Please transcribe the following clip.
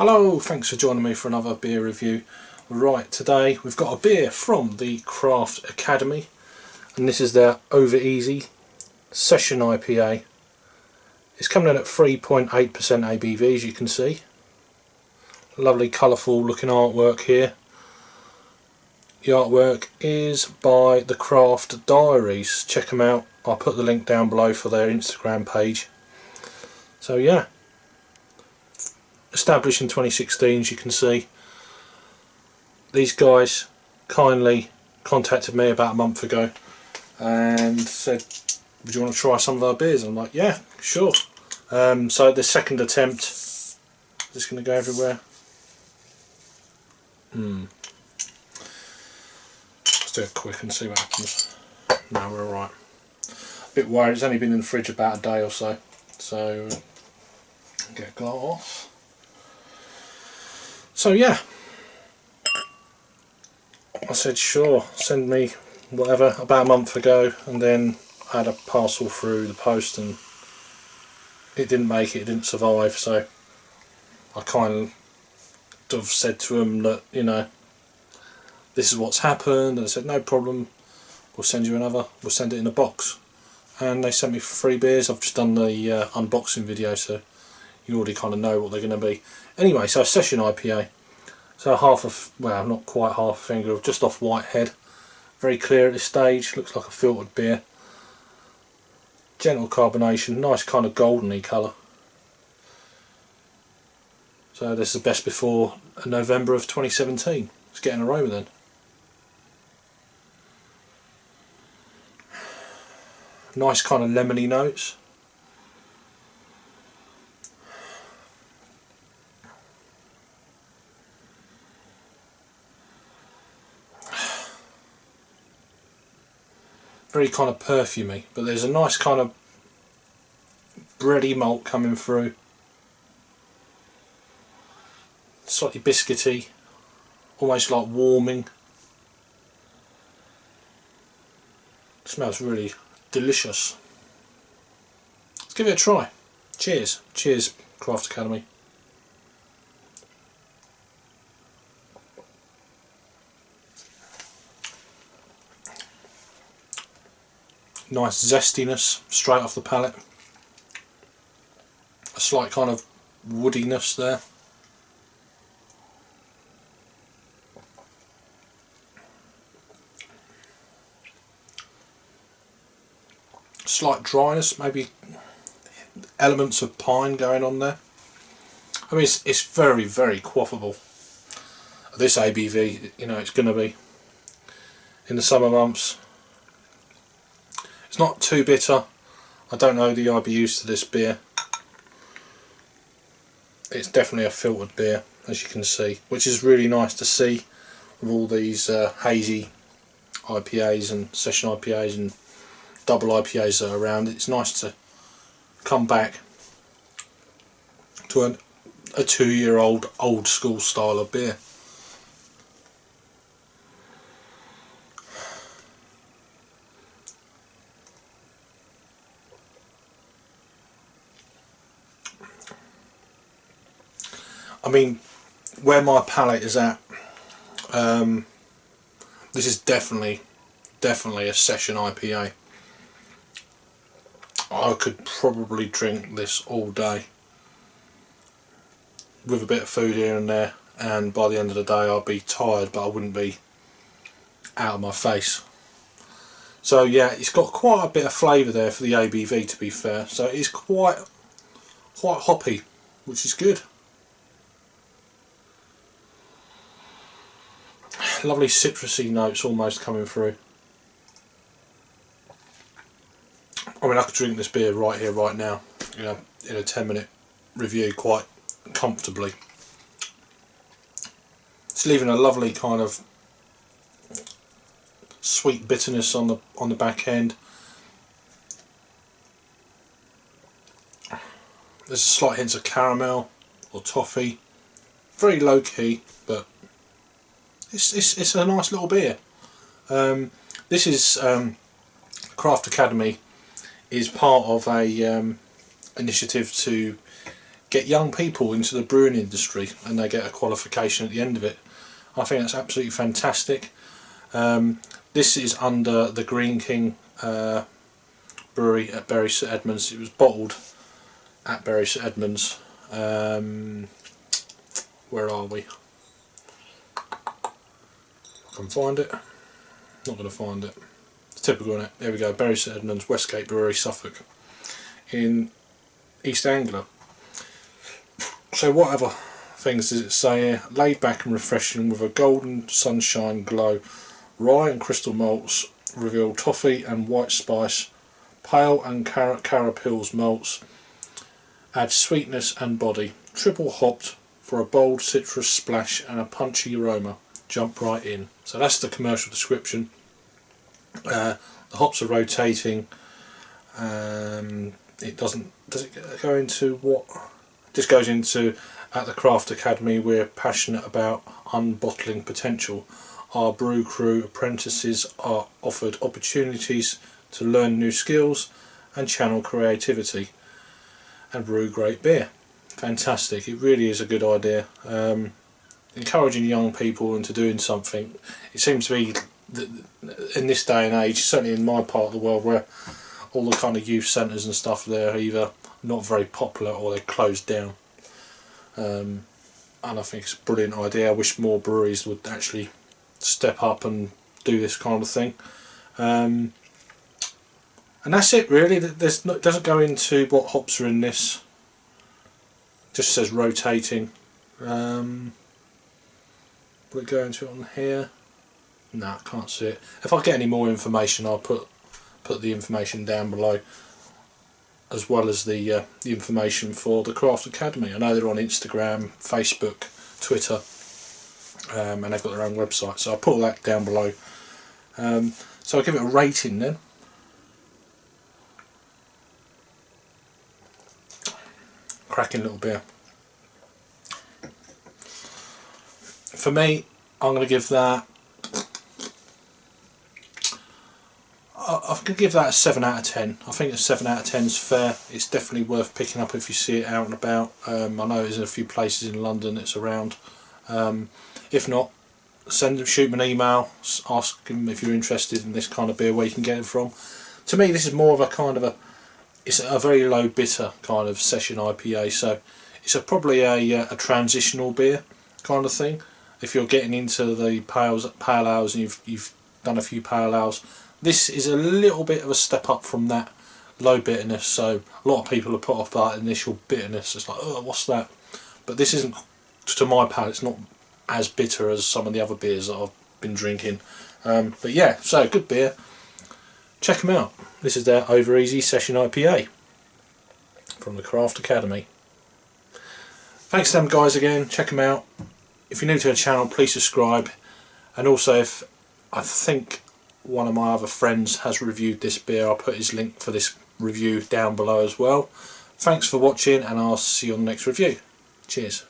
Hello, thanks for joining me for another beer review. Right, today we've got a beer from the Craft Academy, and this is their Over Easy Session IPA. It's coming in at 3.8% ABV, as you can see. Lovely colourful looking artwork here. The artwork is by the Craft Diaries. Check them out. I'll put the link down below for their Instagram page. So yeah, established in 2016, as you can see. These guys kindly contacted me about a month ago and said, would you want to try some of our beers? I'm like, yeah, sure. So the second attempt, just going to go everywhere. Let's do it quick and see what happens. No, we're alright. A bit worried, it's only been in the fridge about a day or so. So, get a glass. So yeah, I said sure, send me whatever, about a month ago, and then I had a parcel through the post and it didn't make it, it didn't survive, so I kind of said to them that, you know, this is what's happened, and I said no problem, we'll send you another, we'll send it in a box. And they sent me 3 beers. I've just done the unboxing video, so you already kind of know what they're going to be. Anyway, so a session IPA. So half of, well, not quite half a finger, just off white head. Very clear at this stage, looks like a filtered beer. Gentle carbonation, nice kind of goldeny colour. So this is best before November of 2017. Let's get an aroma then. Nice kind of lemony notes. Very kind of perfumey, but there's a nice kind of bready malt coming through. Slightly biscuity, almost like warming. Smells really delicious. Let's give it a try. Cheers. Cheers, Craft Academy. Nice zestiness straight off the palate. A slight kind of woodiness there. Slight dryness, maybe elements of pine going on there. I mean, it's very, very quaffable. This ABV, you know, it's going to be in the summer months. It's not too bitter. I don't know the IBUs to this beer. It's definitely a filtered beer, as you can see, which is really nice to see with all these hazy IPAs and session IPAs and double IPAs that are around. It's nice to come back to a 2-year-old old school style of beer. I mean, where my palate is at, this is definitely a session IPA. I could probably drink this all day with a bit of food here and there, and by the end of the day I'd be tired, but I wouldn't be out of my face. So yeah, it's got quite a bit of flavour there for the ABV, to be fair, so it's quite hoppy, which is good. Lovely citrusy notes almost coming through. I mean, I could drink this beer right here, right now, you know, in a 10-minute review quite comfortably. It's leaving a lovely kind of sweet bitterness on the back end. There's a slight hint of caramel or toffee. Very low key, but it's a nice little beer. This is Craft Academy is part of a initiative to get young people into the brewing industry and they get a qualification at the end of it. I think that's absolutely fantastic. This is under the Greene King Brewery at Bury StEdmonds. It was bottled at Bury StEdmonds. Where are we? I can find it. Not going to find it. It's typical, isn't it? There we go. Bury StEdmonds, Westgate Brewery, Suffolk, in East Anglia. So what other things does it say here? Laid back and refreshing with a golden sunshine glow. Rye and crystal malts reveal toffee and white spice. Pale and Carapils malts add sweetness and body. Triple hopped for a bold citrus splash and a punchy aroma. Jump right in. So that's the commercial description. The hops are rotating. It doesn't. Does it go into what? It just goes into, at the Craft Academy we're passionate about unbottling potential. Our brew crew apprentices are offered opportunities to learn new skills and channel creativity and brew great beer. Fantastic, it really is a good idea. Encouraging young people into doing something. It seems to be in this day and age, certainly in my part of the world, where all the kind of youth centres and stuff there are either not very popular or they're closed down. And I think it's a brilliant idea. I wish more breweries would actually step up and do this kind of thing. And that's it really. It doesn't go into what hops are in this. It just says rotating. Will it go into it on here? No, I can't see it. If I get any more information, I'll put the information down below, as well as the information for the Craft Academy. I know they're on Instagram, Facebook, Twitter, and they've got their own website, so I'll put all that down below. So I'll give it a rating then. Cracking little beer. For me, I'm going to give that, I'm going to give that a 7 out of 10. I think a 7 out of 10 is fair. It's definitely worth picking up if you see it out and about. I know there's a few places in London it's around. If not, shoot me an email, ask them if you're interested in this kind of beer, where you can get it from. To me, this is more of a kind of it's a very low bitter kind of session IPA, so it's probably a transitional beer kind of thing. If you're getting into the pale ales and you've done a few pale ales, this is a little bit of a step up from that low bitterness. So a lot of people are put off by that initial bitterness. It's like, oh, what's that? But this isn't, to my palate, it's not as bitter as some of the other beers that I've been drinking. But yeah, so good beer. Check them out. This is their Over Easy Session IPA from the Craft Academy. Thanks to them guys again. Check them out. If you're new to the channel, please subscribe. And also, if I think one of my other friends has reviewed this beer, I'll put his link for this review down below as well. Thanks for watching, and I'll see you on the next review. Cheers.